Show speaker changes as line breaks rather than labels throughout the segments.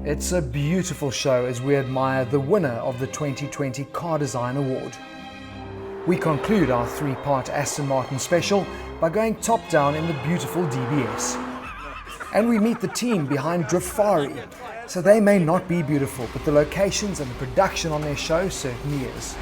It's a beautiful show as we admire the winner of the 2020 Car Design Award. We conclude our three-part Aston Martin special by going top down in the beautiful DBS. And we meet the team behind Drifari. So they may not be beautiful, but the locations and the production on their show certainly is.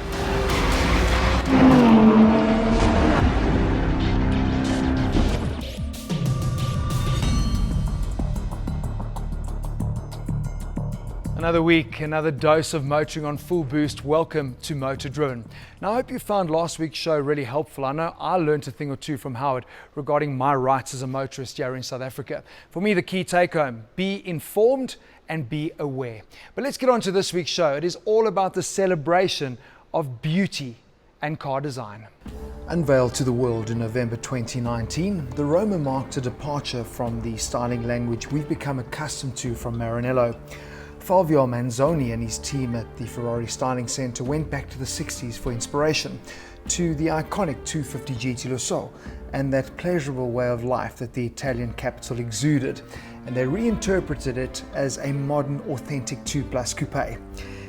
Another week, another dose of motoring on full boost. Welcome to Motor Driven. Now, I hope you found last week's show really helpful. I know I learned a thing or two from Howard regarding my rights as a motorist here in South Africa. For me, the key take home, be informed and be aware. But let's get on to this week's show. It is all about the celebration of beauty and car design. Unveiled to the world in November 2019, the Roma marked a departure from the styling language we've become accustomed to from Maranello. Fulvio Manzoni and his team at the Ferrari Styling Center went back to the 60s for inspiration, to the iconic 250 GT Le Saux and that pleasurable way of life that the Italian capital exuded, and they reinterpreted it as a modern, authentic 2 Plus coupe.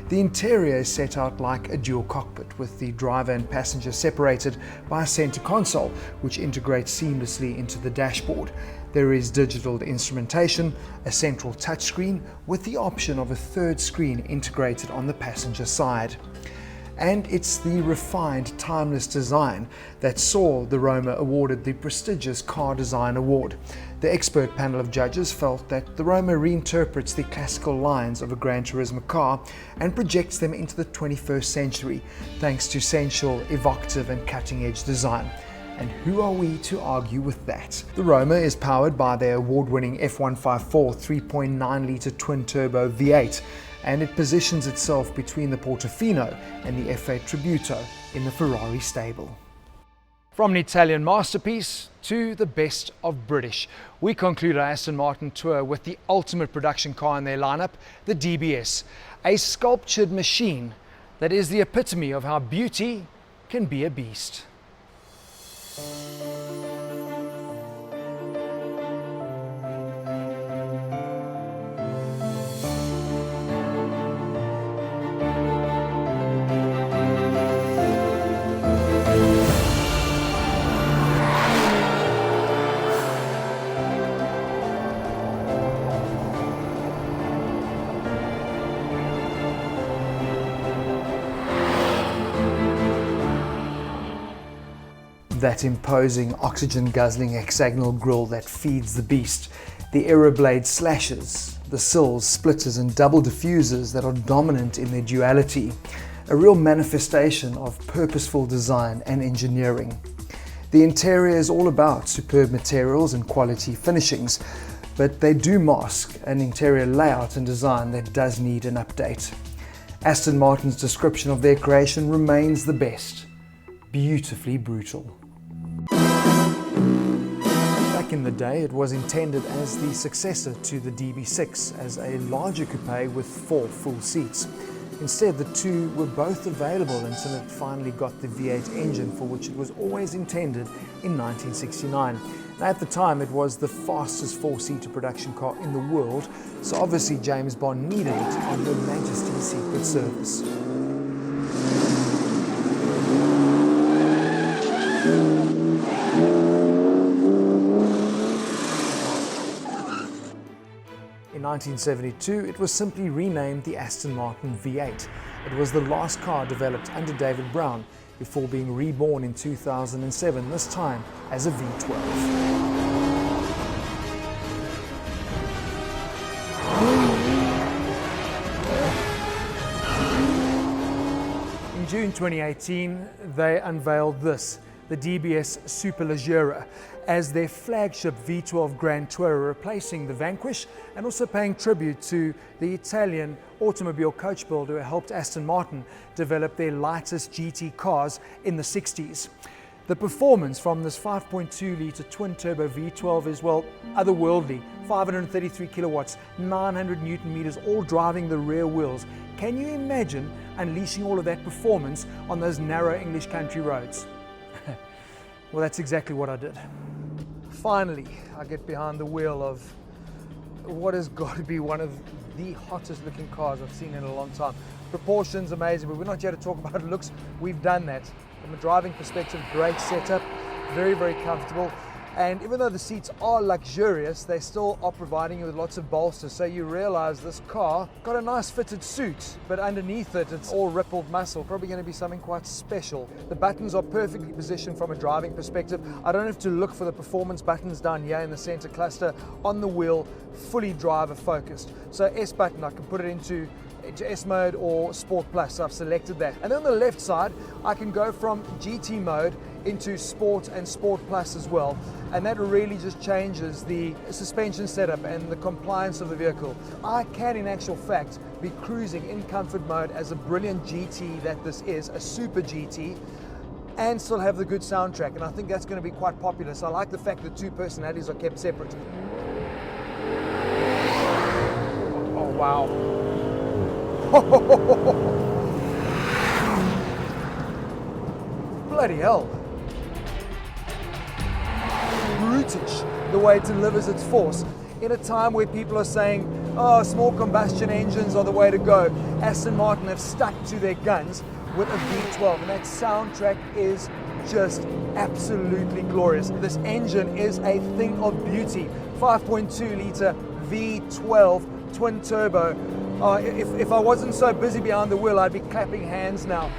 The interior is set out like a dual cockpit, with the driver and passenger separated by a center console, which integrates seamlessly into the dashboard. There is digital instrumentation, a central touchscreen, with the option of a third screen integrated on the passenger side. And it's the refined, timeless design that saw the Roma awarded the prestigious Car Design Award. The expert panel of judges felt that the Roma reinterprets the classical lines of a Gran Turismo car and projects them into the 21st century, thanks to sensual, evocative and cutting-edge design. And who are we to argue with that? The Roma is powered by their award-winning F154 3.9-litre twin-turbo V8, and it positions itself between the Portofino and the F8 Tributo in the Ferrari stable. From an Italian masterpiece to the best of British, we conclude our Aston Martin tour with the ultimate production car in their lineup, the DBS, a sculptured machine that is the epitome of how beauty can be a beast. That imposing oxygen-guzzling hexagonal grille that feeds the beast, the Aeroblade slashes, the sills, splitters and double diffusers that are dominant in their duality, a real manifestation of purposeful design and engineering. The interior is all about superb materials and quality finishings, but they do mask an interior layout and design that does need an update. Aston Martin's description of their creation remains the best, beautifully brutal. Back in the day, it was intended as the successor to the DB6, as a larger coupe with 4 full seats. Instead, the two were both available until it finally got the V8 engine, for which it was always intended in 1969. Now, at the time, it was the fastest 4-seater production car in the world, so obviously James Bond needed it on Her Majesty's Secret Service. In 1972, it was simply renamed the Aston Martin V8. It was the last car developed under David Brown before being reborn in 2007, this time as a V12. In June 2018, they unveiled this, the DBS Superleggera, as their flagship V12 Grand Tourer, replacing the Vanquish and also paying tribute to the Italian automobile coach builder who helped Aston Martin develop their lightest GT cars in the 60s. The performance from this 5.2-litre twin-turbo V12 is, well, otherworldly. 533 kilowatts, 900 newton meters, all driving the rear wheels. Can you imagine unleashing all of that performance on those narrow English country roads? Well, that's exactly what I did. Finally, I get behind the wheel of what has got to be one of the hottest looking cars I've seen in a long time. Proportions amazing, but we're not here to talk about looks. We've done that. From a driving perspective, great setup, very, very comfortable. And even though the seats are luxurious, they still are providing you with lots of bolsters. So you realize this car got a nice fitted suit, but underneath it, it's all rippled muscle. Probably going to be something quite special. The buttons are perfectly positioned from a driving perspective. I don't have to look for the performance buttons down here in the center cluster. On the wheel, fully driver focused. So S button, I can put it into S mode or Sport Plus, so I've selected that. And then on the left side, I can go from GT mode into Sport and Sport Plus as well. And that really just changes the suspension setup and the compliance of the vehicle. I can, in actual fact, be cruising in comfort mode as a brilliant GT that this is, a super GT, and still have the good soundtrack. And I think that's going to be quite popular. So I like the fact that two personalities are kept separate. Oh, wow. Bloody hell. Brutish the way it delivers its force. In a time where people are saying, oh, small combustion engines are the way to go, Aston Martin have stuck to their guns with a V12, and that soundtrack is just absolutely glorious. This engine is a thing of beauty. 5.2 litre V12 twin turbo. If I wasn't so busy behind the wheel, I'd be clapping hands now.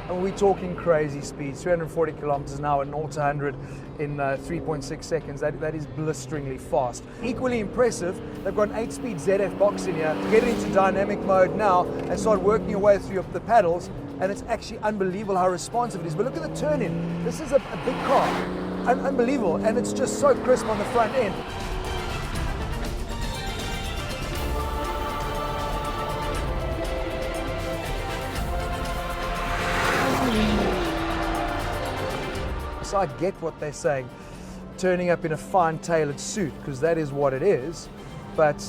And we're talking crazy speeds, 340 kilometers an hour, 0 to 100 in 3.6 seconds. That is blisteringly fast. Equally impressive, they've got an 8-speed ZF box in here. Get it into dynamic mode now and start working your way through the pedals, and it's actually unbelievable how responsive it is. But look at the turn-in. This is a big car, unbelievable, and it's just so crisp on the front end. So I get what they're saying, turning up in a fine tailored suit, because that is what it is, but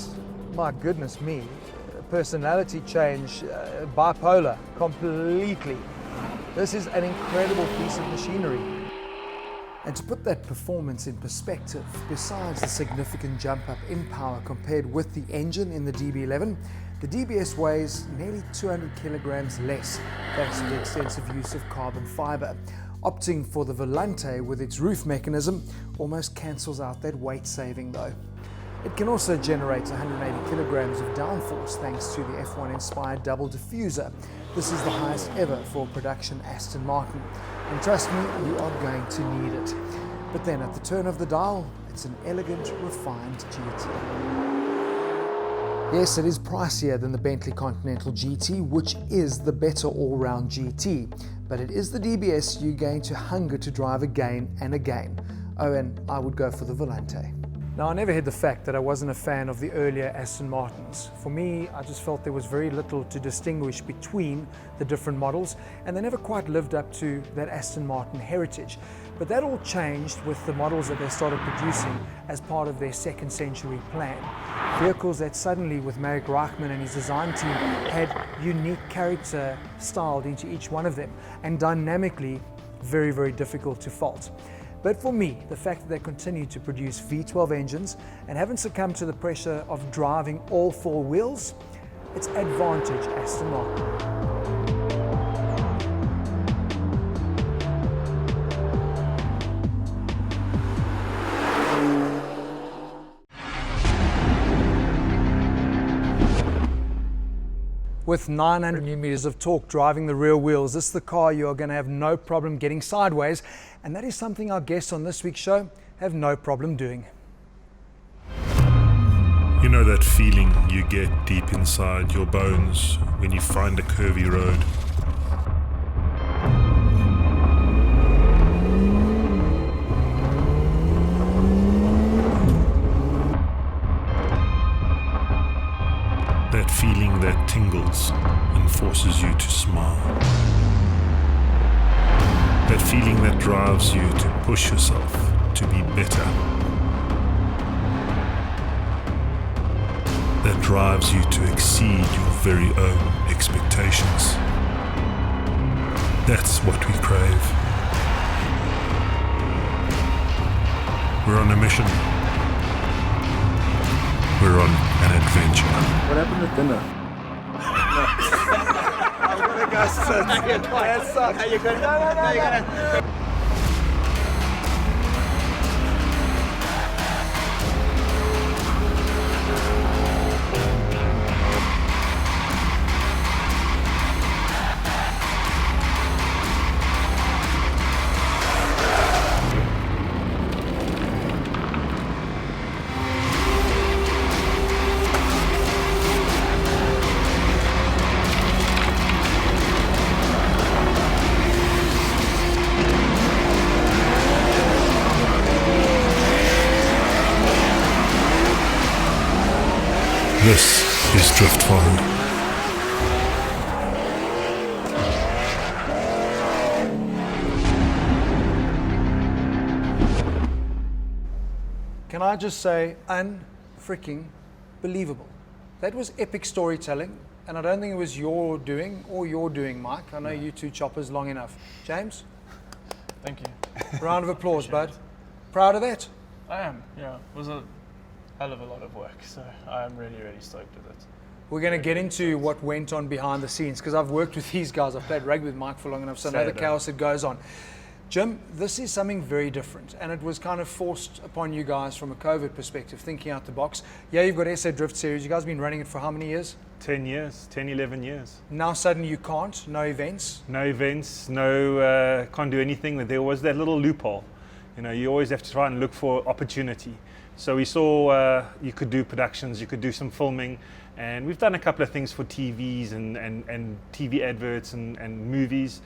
my goodness me, personality change, bipolar, completely. This is an incredible piece of machinery. And to put that performance in perspective, besides the significant jump up in power compared with the engine in the DB11, the DBS weighs nearly 200 kilograms less thanks to the extensive use of carbon fiber. Opting for the Volante with its roof mechanism almost cancels out that weight saving though. It can also generate 180 kilograms of downforce thanks to the F1 inspired double diffuser. This is the highest ever for production Aston Martin. And trust me, you are going to need it. But then at the turn of the dial, it's an elegant, refined GT. Yes, it is pricier than the Bentley Continental GT, which is the better all-round GT. But it is the DBS you're going to hunger to drive again and again. Oh, and I would go for the Volante. Now, I never hid the fact that I wasn't a fan of the earlier Aston Martins. For me, I just felt there was very little to distinguish between the different models, and they never quite lived up to that Aston Martin heritage. But that all changed with the models that they started producing as part of their second century plan. Vehicles that suddenly, with Marek Reichman and his design team, had unique character styled into each one of them, and dynamically very, very difficult to fault. But for me, the fact that they continue to produce V12 engines and haven't succumbed to the pressure of driving all four wheels, it's advantage Aston Martin. With 900 Newton meters of torque driving the rear wheels, this is the car you are going to have no problem getting sideways, and that is something our guests on this week's show have no problem doing.
You know that feeling you get deep inside your bones when you find a curvy road? That feeling that tingles and forces you to smile. That feeling that drives you to push yourself to be better. That drives you to exceed your very own expectations. That's what we crave. We're on a mission we're on an adventure.
What happened at dinner? I'm gonna go sit. That sucks. No, you're good. No, you're gonna.
This is Drift Forward.
Can I just say, unfreaking believable. That was epic storytelling, and I don't think it was your doing, Mike. I know you two choppers long enough. James,
Thank you.
round of applause, bud. Proud of that?
I am, yeah. It was a hell of a lot of work, so I am really, really stoked with it.
We're going to get into what went on behind the scenes, because I've worked with these guys. I've played rugby with Mike for long enough, so I know the chaos that goes on. Jim, this is something very different, and it was kind of forced upon you guys from a COVID perspective, thinking out the box. Yeah, you've got SA Drift Series. You guys have been running it for how many years?
10 years, 10, 11 years.
Now suddenly you can't, no events.
No events, no, can't do anything. There was that little loophole. You know, you always have to try and look for opportunity. So we saw you could do productions, you could do some filming, and we've done a couple of things for TVs and TV adverts and movies,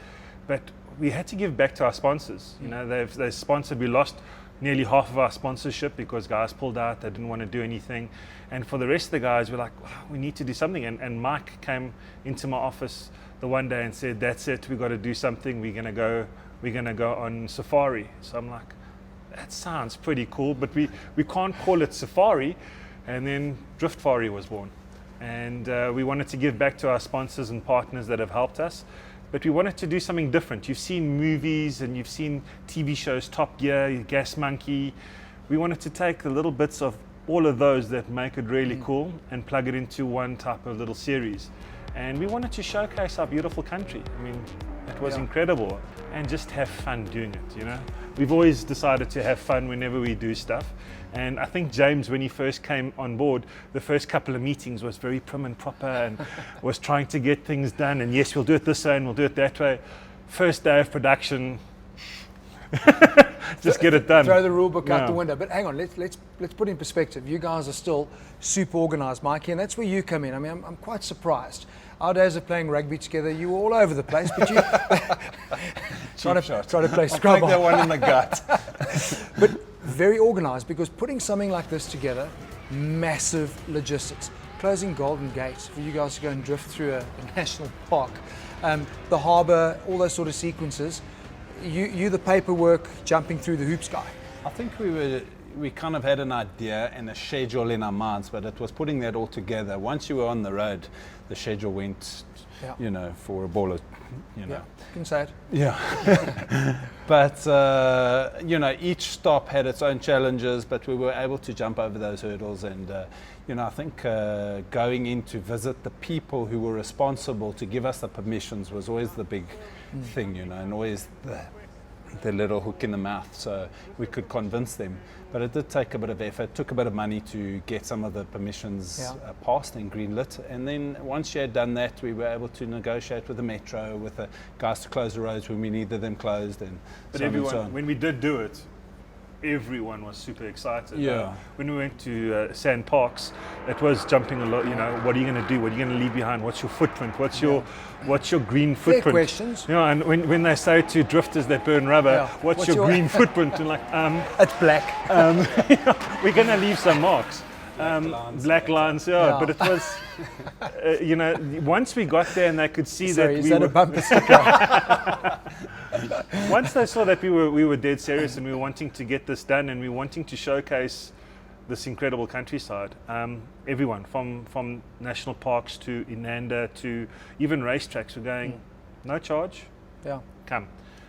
but we had to give back to our sponsors. You know, they've sponsored. We lost nearly half of our sponsorship because guys pulled out. They didn't want to do anything. And for the rest of the guys, we're like, wow, we need to do something. And Mike came into my office the one day and said, that's it, we've got to do something. We're gonna go on safari. So I'm like, that sounds pretty cool, but we can't call it safari. And then Driftfari was born. And we wanted to give back to our sponsors and partners that have helped us. But we wanted to do something different. You've seen movies and you've seen TV shows, Top Gear, Gas Monkey. We wanted to take the little bits of all of those that make it really cool and plug it into one type of little series. And we wanted to showcase our beautiful country. I mean, it was incredible. And just have fun doing it, you know. We've always decided to have fun whenever we do stuff. And I think James, when he first came on board, the first couple of meetings was very prim and proper and was trying to get things done. And yes, we'll do it this way and we'll do it that way. First day of production, just get it done.
Throw the rule book out the window. But hang on, let's put it in perspective. You guys are still super organised, Mikey, and that's where you come in. I mean, I'm quite surprised. Our days of playing rugby together, you were all over the place, but you try to play scrub.
Take that one in the gut.
But very organised, because putting something like this together, massive logistics. Closing Golden Gate for you guys to go and drift through a national park, the harbour, all those sort of sequences. You the paperwork, jumping through the hoops guy.
I think we kind of had an idea and a schedule in our minds, but it was putting that all together. Once you were on the road, the schedule went, you know, for a baller, you know.
Yeah, you can say it.
Yeah. But, you know, each stop had its own challenges, but we were able to jump over those hurdles. And, you know, I think going in to visit the people who were responsible to give us the permissions was always the big thing, you know, and always the little hook in the mouth, so we could convince them. But it did take a bit of effort, took a bit of money to get some of the permissions passed and greenlit. And then once you had done that, we were able to negotiate with the Metro, with the guys to close the roads when we needed them closed.
But everyone, when we did do it, everyone was super excited.
Yeah.
When we went to Sand Parks, it was jumping a lot. You know, what are you going to do? What are you going to leave behind? What's your footprint? What's your green footprint?
Fair questions.
You know, and when they say to drifters that burn rubber, what's your green footprint? And like,
it's black.
we're going to leave some marks. Black lines, but it was, you know, once we got there and they could see that
is
we
that
were
a bumper sticker?
once they saw that we were dead serious and we were wanting to get this done and we were wanting to showcase this incredible countryside, everyone from national parks to Inanda to even racetracks were going, no charge, come.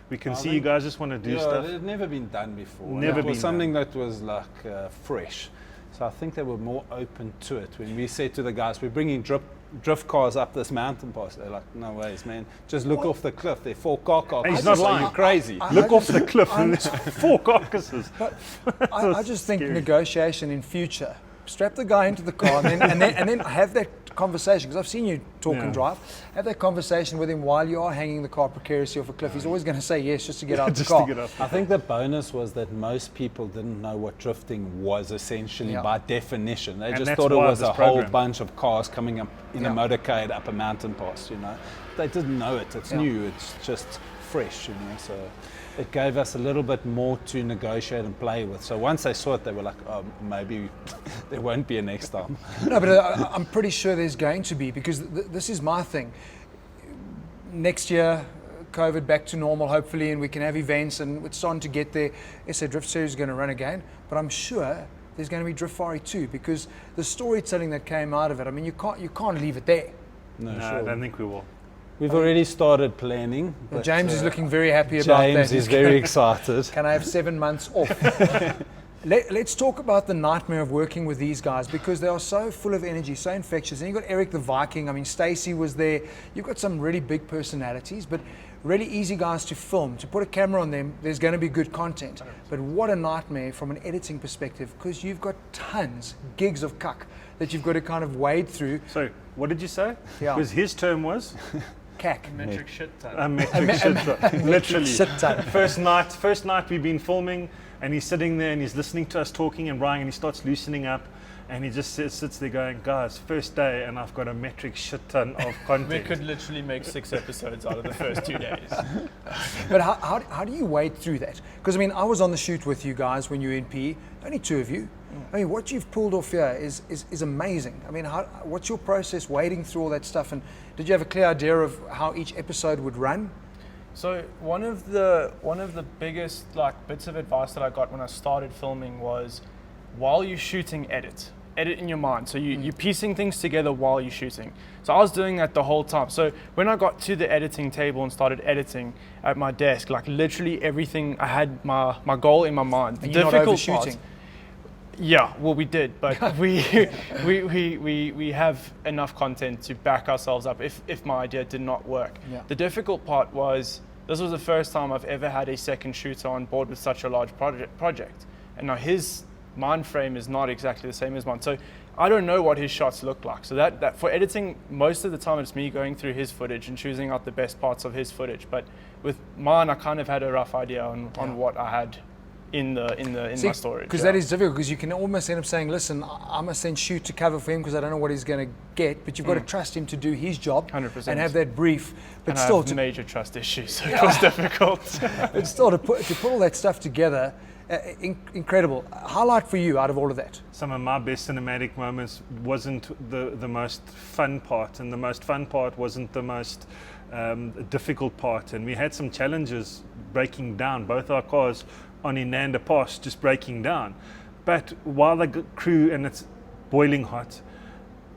We can see you guys just want to do stuff.
It had never been done before.
Never
it was
been
something that was like fresh. So I think they were more open to it. When we said to the guys, we're bringing drift cars up this mountain pass, they're like, no ways, man. Just look off the cliff. There are 4 car carcasses.
He's not
Are
lying.
you crazy?
Look off the cliff and there's 4 carcasses.
But I just think negotiation in future. Strap the guy into the car and then have that conversation, because I've seen you talk and drive. Have that conversation with him while you are hanging the car precariously off a cliff. He's always going to say yes just to get out of the
Just
car.
to get up.
I think the bonus was that most people didn't know what drifting was essentially by definition. They
And
just
that's
thought it
why
was
this
a whole
program.
bunch of cars coming up in a
Yeah.
motorcade up a mountain pass, you know. They didn't know it. It's new. It's just fresh, you know. So it gave us a little bit more to negotiate and play with. So once they saw it, they were like, oh, maybe there won't be a next time.
No, but I'm pretty sure there's going to be, because this is my thing. Next year, COVID back to normal, hopefully, and we can have events, and it's starting to get there. SA Drift Series is going to run again, but I'm sure there's going to be Driftfari too, because the storytelling that came out of it, I mean, you can't leave it there.
No,
No,
sure.
I don't think we will.
We've already started planning.
Well,
but,
James is looking very happy about that.
James is very excited.
Can I have 7 months off? Let's talk about the nightmare of working with these guys, because they are so full of energy, so infectious. And you've got Eric the Viking. I mean, Stacey was there. You've got some really big personalities, but really easy guys to film. To put a camera on them, there's going to be good content. But what a nightmare from an editing perspective, because you've got tons, gigs of cuck that you've got to kind of wade through.
So, what did you say?
Yeah.
Because his term was
Cack.
Metric shit ton.
a metric shit ton. Literally.
Shit ton.
First night we've been filming, and he's sitting there and he's listening to us talking and Brian, and he starts loosening up, and he just sits there going, guys, first day and I've got a metric shit ton of
We
content.
could literally make 6 episodes out of the first 2 days.
But how do you wade through that? Because, I mean, I was on the shoot with you guys when you were in PE, only 2 of you. I mean, what you've pulled off here is amazing. I mean, what's your process wading through all that stuff? And did you have a clear idea of how each episode would run?
So one of the biggest bits of advice that I got when I started filming was, while you're shooting, edit in your mind. So you're piecing things together while you're shooting. So I was doing that the whole time. So when I got to the editing table and started editing at my desk, literally everything, I had my goal in my mind. The
And you're not
difficult
overshooting.
part. Yeah, well, we did, but we have enough content to back ourselves up if my idea did not work.
Yeah.
The difficult part was, this was the first time I've ever had a second shooter on board with such a large project. And now his mind frame is not exactly the same as mine. So I don't know what his shots look like. So that for editing, most of the time it's me going through his footage and choosing out the best parts of his footage. But with mine, I kind of had a rough idea on what I had in my storage.
Because that is difficult, because you can almost end up saying, listen, I must then shoot to cover for him because I don't know what he's going to get, but you've got to trust him to do his job
100%.
and have that brief. But
and
still,
I have major trust issues, so it was difficult.
but still to put all that stuff together, incredible. Highlight for you out of all of that?
Some of my best cinematic moments wasn't the most fun part, and the most fun part wasn't the most difficult part. And we had some challenges breaking down, both our cars on Inanda Pass just breaking down. But while the crew, and it's boiling hot,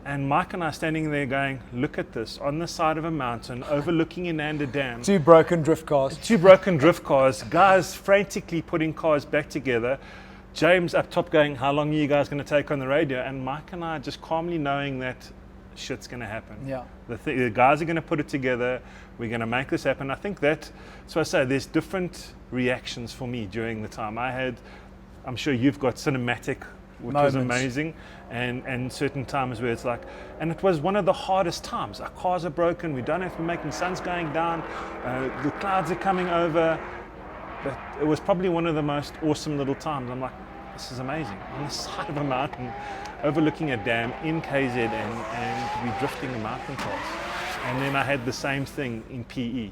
and Mike and I are standing there going, look at this, on the side of a mountain overlooking Inanda Dam.
2 broken drift cars.
2 broken drift cars, guys frantically putting cars back together. James up top going, how long are you guys going to take on the radio? And Mike and I just calmly knowing that shit's going to happen.
Yeah.
The guys are going to put it together. We're going to make this happen. I think that, so I say, there's different reactions for me during the time. I'm sure you've got cinematic, which was
Moments.
amazing, and certain times where it's like, and it was one of the hardest times. Our cars are broken. We don't have to make them. The sun's going down. The clouds are coming over. But it was probably one of the most awesome little times. I'm like, this is amazing. On the side of a mountain, overlooking a dam in KZ, and we're drifting the mountain pass. And then I had the same thing in PE,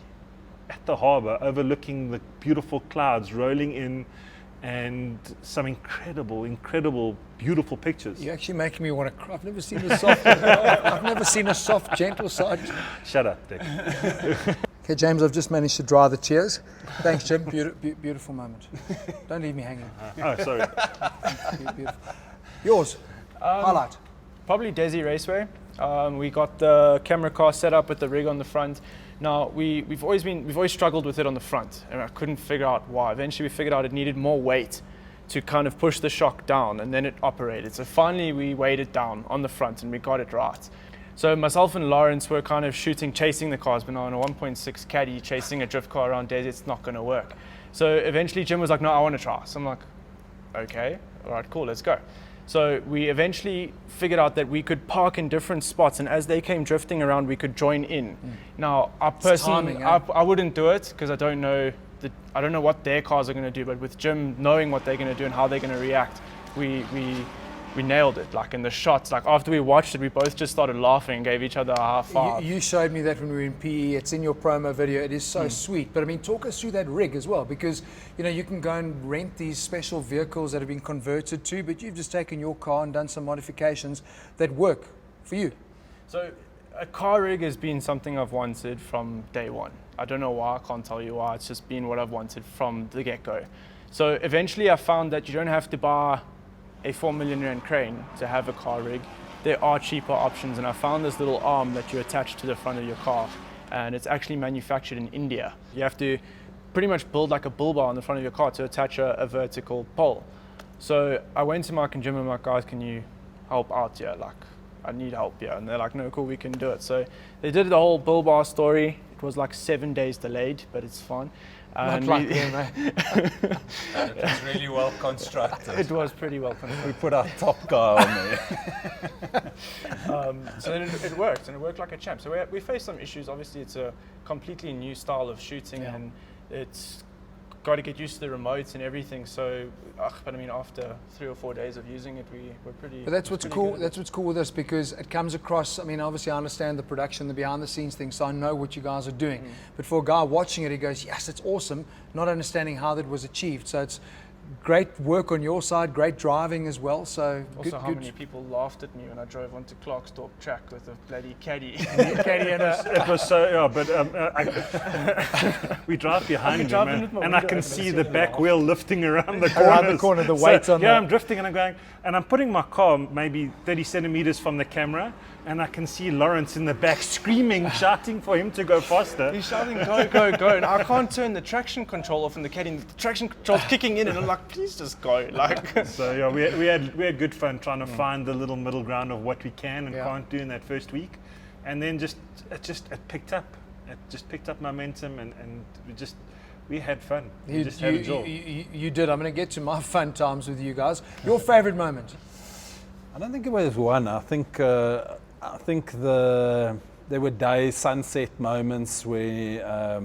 at the harbour, overlooking the beautiful clouds rolling in, and some incredible, beautiful pictures.
You're actually making me want to cry. I've never seen a soft, gentle side.
Shut up, Dick.
Okay, James, I've just managed to dry the tears. Thanks, Jim. Beautiful moment. Don't leave me hanging.
Oh, sorry.
Beautiful. Yours. Highlight.
Probably Desi Raceway. We got the camera car set up with the rig on the front. Now we've always struggled with it on the front, and I couldn't figure out why. Eventually, we figured out it needed more weight to kind of push the shock down, and then it operated. So finally we weighed it down on the front and we got it right. So myself and Lawrence were kind of chasing the cars, but now on a 1.6 Caddy, chasing a drift car around desert, it's not going to work. So eventually Jim was like, no, I want to try. So I'm like, okay, all right, cool, let's go. So we eventually figured out that we could park in different spots, and as they came drifting around, we could join in. Now, I personally,
timing, eh?
I wouldn't do it because I don't know what their cars are going to do. But with Jim knowing what they're going to do and how they're going to react, we nailed it. Like in the shots, like after we watched it, we both just started laughing and gave each other a high five.
You showed me that when we were in PE. It's in your promo video. It is so sweet. But I mean, talk us through that rig as well, because you know you can go and rent these special vehicles that have been converted to, but you've just taken your car and done some modifications that work for you.
So a car rig has been something I've wanted from day one. I don't know why, I can't tell you why. It's just been what I've wanted from the get-go. So eventually I found that you don't have to buy a 4 million rand crane to have a car rig. There are cheaper options, and I found this little arm that you attach to the front of your car, and it's actually manufactured in India. You have to pretty much build like a bull bar on the front of your car to attach a vertical pole. So I went to Mike and Jim and I'm like, guys, can you help out here? Like, I need help here. And they're like, no, cool, we can do it. So they did the whole bull bar story. It was like 7 days delayed, but it's fine.
Not like them, eh?
It was really well constructed.
It was pretty well constructed.
We put our top guy on there.
So then it worked, and it worked like a champ. So we faced some issues. Obviously, it's a completely new style of shooting,
Yeah.
and it's got to get used to the remotes and everything. So, but I mean, after 3 or 4 days of using it, we were pretty.
But that's what's cool.
Good.
That's what's cool with this, because it comes across. I mean, obviously, I understand the production, the behind-the-scenes thing, so I know what you guys are doing. But for a guy watching it, he goes, "Yes, it's awesome," not understanding how that was achieved. So it's great work on your side, great driving as well. So
Also, how many people laughed at me when I drove onto Clarkstorp track with a bloody caddy.
Caddy and a,
It was so, yeah, but we drive behind him,
driving with my
and I
window
can
open,
see
it's
the
really
back
loud.
wheel lifting around the corners.
Around the corner, the weight's on
Yeah,
the-
I'm drifting and I'm going, and I'm putting my car maybe 30 centimeters from the camera, and I can see Lawrence in the back screaming, shouting for him to go faster.
He's shouting, go, go, go. And I can't turn the traction control off in the caddy. And the traction control's kicking in, and I'm like, please just go. Like,
So yeah, we had good fun trying to find the little middle ground of what we can and
Yeah.
can't do in that first week, and then it picked up. It just picked up momentum, and we had fun. We just had a joy.
you did. I'm going to get to my fun times with you guys. Your favorite moment?
I don't think it was one. I think there were days, sunset moments where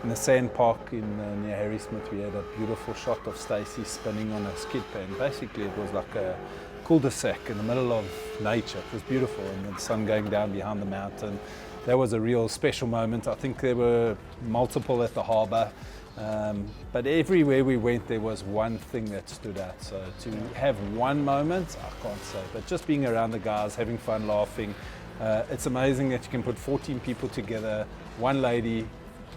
in the sand park near Harrismith we had a beautiful shot of Stacey spinning on a skid pan. Basically it was like a cul-de-sac in the middle of nature. It was beautiful, and the sun going down behind the mountain. That was a real special moment. I think there were multiple at the harbour. But everywhere we went there was one thing that stood out. So to have one moment, I can't say, but just being around the guys, having fun, laughing. It's amazing that you can put 14 people together, one lady,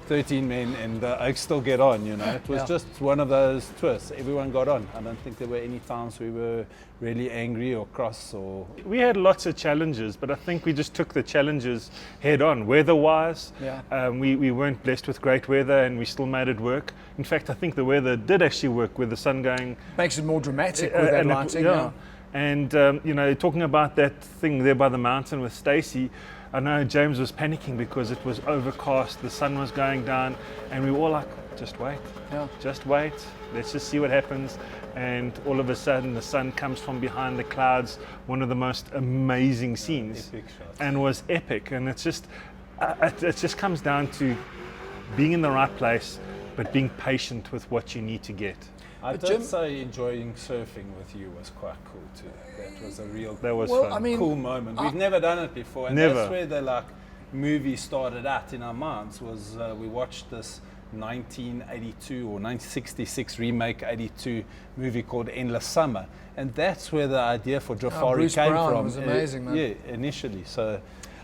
13 men, and the Oaks still get on, you know. It was
Yeah.
just one of those twists. Everyone got on. I don't think there were any times we were really angry or cross or...
We had lots of challenges, but I think we just took the challenges head on. Weather-wise,
Yeah.
we weren't blessed with great weather, and we still made it work. In fact, I think the weather did actually work with the sun going.
Makes it more dramatic with that
and
lighting. Yeah.
And you know, talking about that thing there by the mountain with Stacey, I know James was panicking because it was overcast, the sun was going down, and we were all like, just wait,
Yeah.
just wait, let's just see what happens. And all of a sudden the sun comes from behind the clouds, one of the most amazing scenes,
Epic shots.
and was epic. And it's just it just comes down to being in the right place, but being patient with what you need to get.
I
But
did
Jim-
say enjoying surfing with you was quite cool too. That was a real
That was
Well,
fun.
I mean,
cool moment. We've never done it before, and
Never.
that's where the movie started at in our minds. Was we watched this 1982 or 1966 remake 82 movie called Endless Summer, and that's where the idea for Jafari
Bruce
came
Brown
from.
was amazing, man.
Yeah, initially. So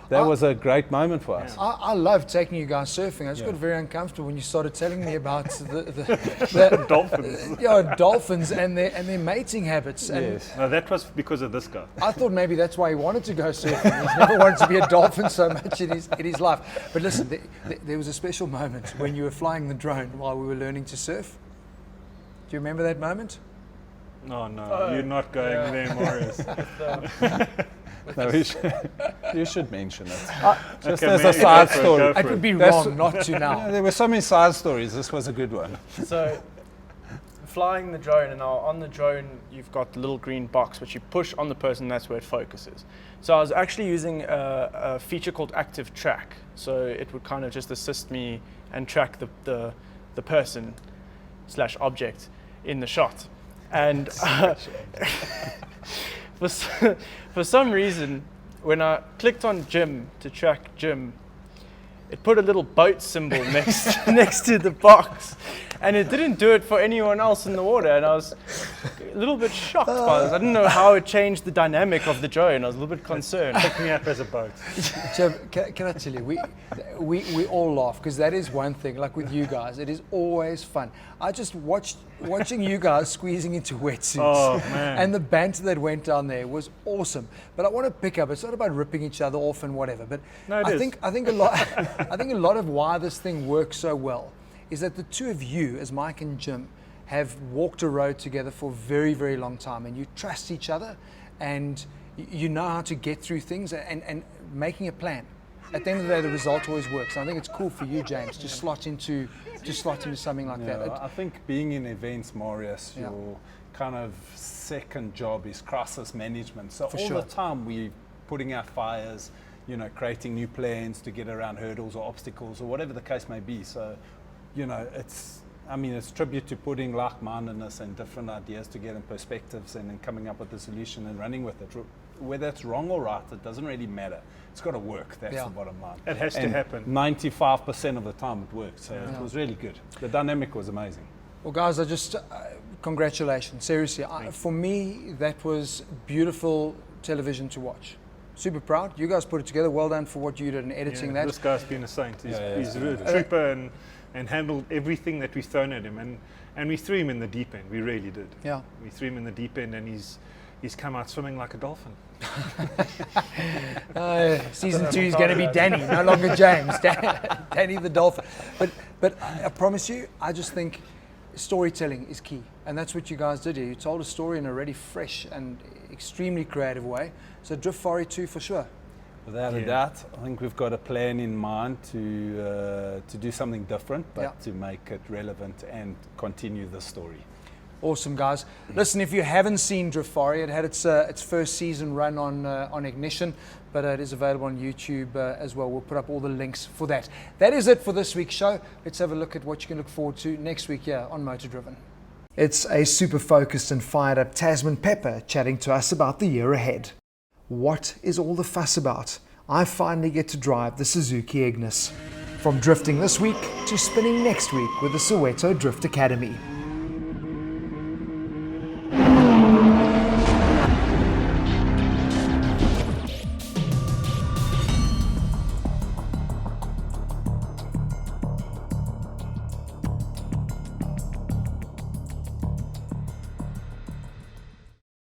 that was a great moment for us.
I love taking you guys surfing. I just
Yeah.
got very uncomfortable when you started telling me about the
Dolphins.
dolphins and their mating habits. And
Yes.
No, that was because of this guy.
I thought maybe that's why he wanted to go surfing. He's never wanted to be a dolphin so much in his life. But listen, there was a special moment when you were flying the drone while we were learning to surf. Do you remember that moment?
Oh no, you're not going there, Marius.
No, you should mention it. Just
Okay,
as a
maybe
side
go for it,
story.
go
It
for
would
it.
be
That's-
wrong not to
Yeah,
now.
there were so many side stories. This was a good one.
So, flying the drone, and now on the drone, you've got the little green box which you push on the person, that's where it focuses. So, I was actually using a feature called Active Track. So, it would kind of just assist me and track the person / object in the shot. And for some reason, when I clicked on Jim to track Jim, it put a little boat symbol next to the box, and it didn't do it for anyone else in the water. And I was a little bit shocked by this. I didn't know how it changed the dynamic of the drone. I was a little bit concerned.
Pick me up as a boat.
Jim, can I tell you, we all laugh because that is one thing. Like with you guys, it is always fun. I just watching you guys squeezing into wetsuits,
Oh, man.
and the banter that went down there was awesome. But I want to pick up. It's not about ripping each other off and whatever. But
No, it
I
is.
think a lot. I think a lot of why this thing works so well is that the two of you, as Mike and Jim, have walked a road together for a very, very long time, and you trust each other, and you know how to get through things, and making a plan. At the end of the day, the result always works. And I think it's cool for you, James, to slot into something like that.
I think being in events, Marius,
Yeah.
your kind of second job is crisis management. So
For
all
sure.
the time we're putting out fires, creating new plans to get around hurdles or obstacles or whatever the case may be. So, it's tribute to putting like-mindedness and different ideas together and perspectives and then coming up with a solution and running with it. Whether it's wrong or right, it doesn't really matter. It's got to work. That's
Yeah.
the bottom line.
It has to
And
happen.
95% of the time it worked. So
Yeah.
it was really good. The dynamic was amazing.
Well, guys, I just congratulations. Seriously, for me, that was beautiful television to watch. Super proud. You guys put it together. Well done for what you did in editing
Yeah,
that.
this guy's been a saint. He's,
Yeah,
he's
yeah.
a trooper and handled everything that we've thrown at him. And we threw him in the deep end. We really did.
Yeah.
We threw him in the deep end, and he's come out swimming like a dolphin.
Season 2 is going to be Danny, no longer James. Danny the Dolphin. But I promise you, I just think storytelling is key. And that's what you guys did here. You told a story in a really fresh and extremely creative way. So Driftfari 2 for sure.
Without a
Yeah.
doubt, I think we've got a plan in mind to do something different, but
Yeah.
to make it relevant and continue the story.
Awesome, guys. Listen, if you haven't seen Driftfari, it had its first season run on Ignition, but it is available on YouTube as well. We'll put up all the links for that. That is it for this week's show. Let's have a look at what you can look forward to next week here on Motor Driven. It's a super focused and fired up Tasman Pepper chatting to us about the year ahead. What is all the fuss about? I finally get to drive the Suzuki Ignis. From drifting this week to spinning next week with the Soweto Drift Academy.